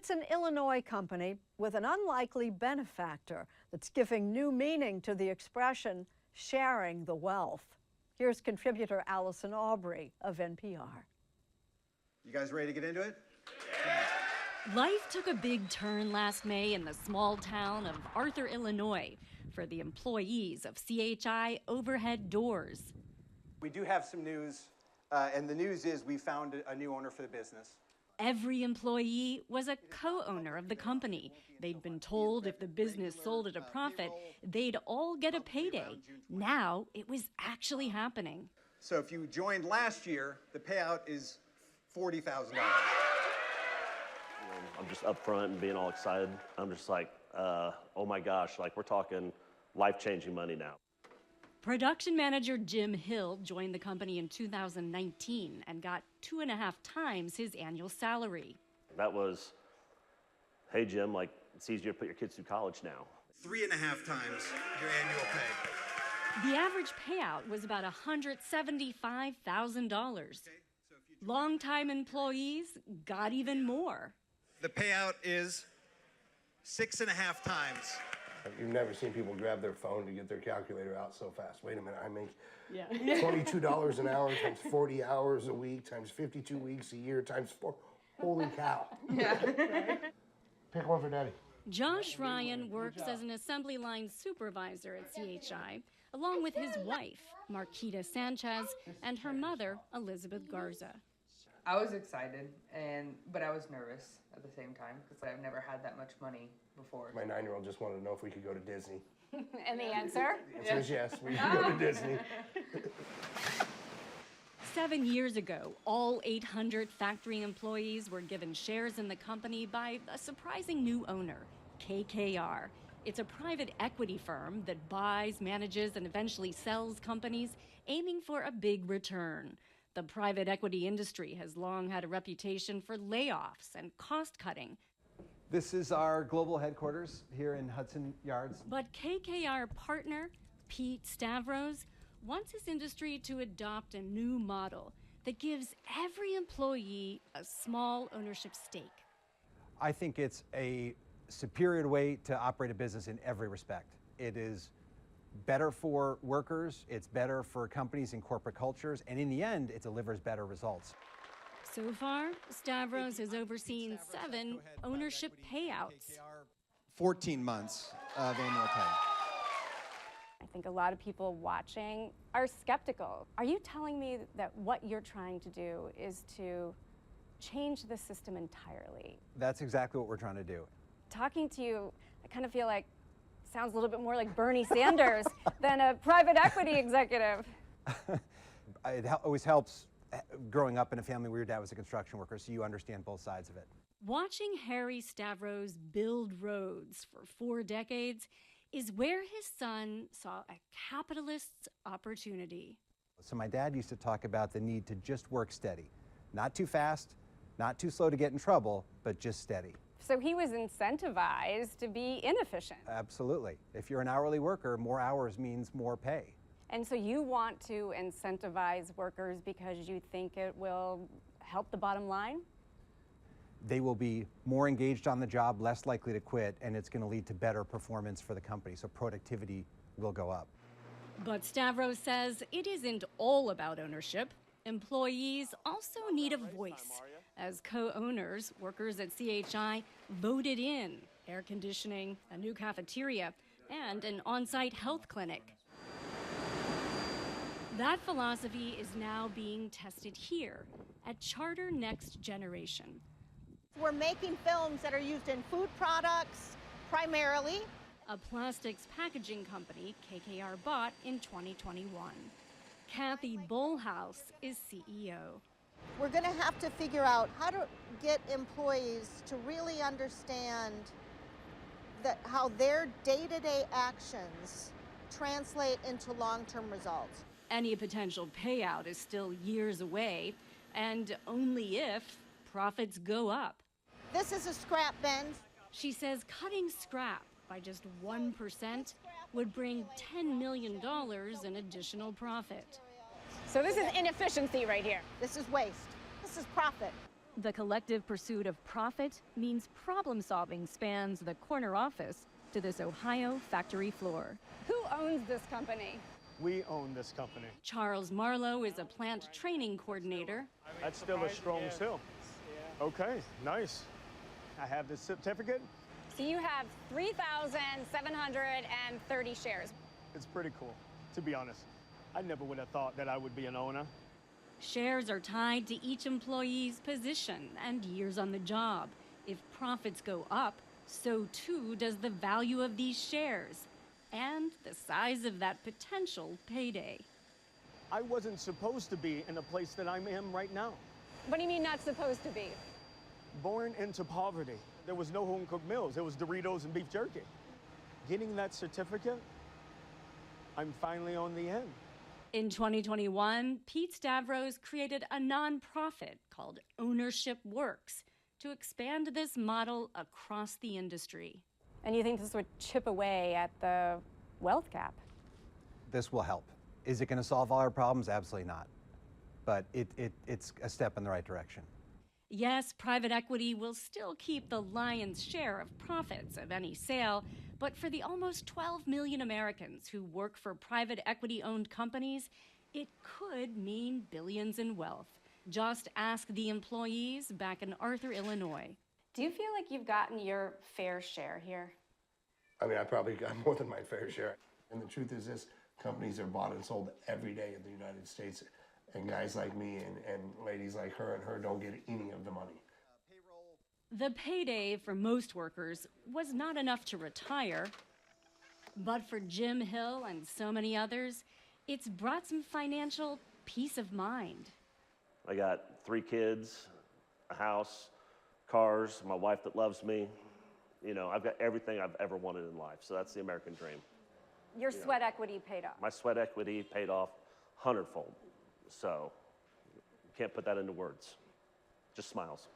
It's an Illinois company with an unlikely benefactor that's giving new meaning to the expression, sharing the wealth. Here's contributor Allison Aubrey of NPR. You guys ready to get into it? Life took a big turn last May in the small town of Arthur, Illinois, for the employees of CHI Overhead Doors. We do have some news, and the news is we found a new owner for the business. Every employee was a co-owner of the company. They'd been told if the business sold at a profit, they'd all get a payday. Now it was actually happening. So if you joined last year, the payout is $40,000. I'm just up front and being all excited. I'm just like, oh my gosh, like we're talking life-changing money now. Production manager Jim Hill joined the company in 2019 and got 2.5 times his annual salary. That was, hey Jim, like it's easier to put your kids through college now. 3.5 times your annual pay. The average payout was about $175,000. Longtime employees got even more. The payout is 6.5 times. You've never seen people grab their phone to get their calculator out so fast. Wait a minute, I make $22 an hour times 40 hours a week times 52 weeks a year times 4. Holy cow. Yeah. Pick one for Daddy. Josh Ryan works as an assembly line supervisor at CHI, along with his wife, Marquita Sanchez, and her mother, Elizabeth Garza. I was excited, but I was nervous at the same time because I've never had that much money before. My 9-year-old just wanted to know if we could go to Disney. And the answer? The answer is yes, we can go to Disney. 7 years ago, all 800 factory employees were given shares in the company by a surprising new owner, KKR. It's a private equity firm that buys, manages, and eventually sells companies, aiming for a big return. The private equity industry has long had a reputation for layoffs and cost-cutting. This is our global headquarters here in Hudson Yards. But KKR partner, Pete Stavros, wants his industry to adopt a new model that gives every employee a small ownership stake. I think it's a superior way to operate a business in every respect. It is better for workers, it's better for companies and corporate cultures, and in the end, it delivers better results. So far, Stavros has overseen 7 ownership payouts. 14 months of annual pay. I think a lot of people watching are skeptical. Are you telling me that what you're trying to do is to change the system entirely? That's exactly what we're trying to do. Talking to you, I kind of feel like sounds a little bit more like Bernie Sanders than a private equity executive. It always helps growing up in a family where your dad was a construction worker, so you understand both sides of it. Watching Harry Stavros build roads for 4 decades is where his son saw a capitalist's opportunity. So my dad used to talk about the need to just work steady. Not too fast, not too slow to get in trouble, but just steady. So he was incentivized to be inefficient. Absolutely. If you're an hourly worker, more hours means more pay. And so you want to incentivize workers because you think it will help the bottom line? They will be more engaged on the job, less likely to quit, and it's going to lead to better performance for the company, so productivity will go up. But Stavros says it isn't all about ownership. Employees also need a voice. As co-owners, workers at CHI voted in air conditioning, a new cafeteria, and an on-site health clinic. That philosophy is now being tested here at Charter Next Generation. We're making films that are used in food products, primarily. A plastics packaging company KKR bought in 2021. Kathy Bullhouse is CEO. We're going to have to figure out how to get employees to really understand how their day-to-day actions translate into long-term results. Any potential payout is still years away, and only if profits go up. This is a scrap bin. She says cutting scrap by just 1% would bring $10 million in additional profit. So this is inefficiency right here. This is waste. This is profit. The collective pursuit of profit means problem solving spans the corner office to this Ohio factory floor. Who owns this company? We own this company. Charles Marlowe is a plant training coordinator. That's still a strong sale. Okay, nice. I have the certificate. So you have 3,730 shares. It's pretty cool, to be honest. I never would have thought that I would be an owner. Shares are tied to each employee's position and years on the job. If profits go up, so too does the value of these shares and the size of that potential payday. I wasn't supposed to be in the place that I am right now. What do you mean not supposed to be? Born into poverty. There was no home-cooked meals. There was Doritos and beef jerky. Getting that certificate, I'm finally on the end. In 2021, Pete Stavros created a nonprofit called Ownership Works to expand this model across the industry. And you think this would chip away at the wealth gap? This will help. Is it going to solve all our problems? Absolutely not. But it's a step in the right direction. Yes, private equity will still keep the lion's share of profits of any sale, but for the almost 12 million Americans who work for private equity-owned companies, it could mean billions in wealth. Just ask the employees back in Arthur, Illinois. Do you feel like you've gotten your fair share here? I mean, I probably got more than my fair share. And the truth is this, companies are bought and sold every day in the United States. And guys like me and ladies like her and her don't get any of the money. The payday for most workers was not enough to retire, but for Jim Hill and so many others, it's brought some financial peace of mind. I got 3 kids, a house, cars, my wife that loves me. You know, I've got everything I've ever wanted in life. So that's the American dream. Your sweat equity paid off. My sweat equity paid off 100-fold. So can't put that into words. Just smiles.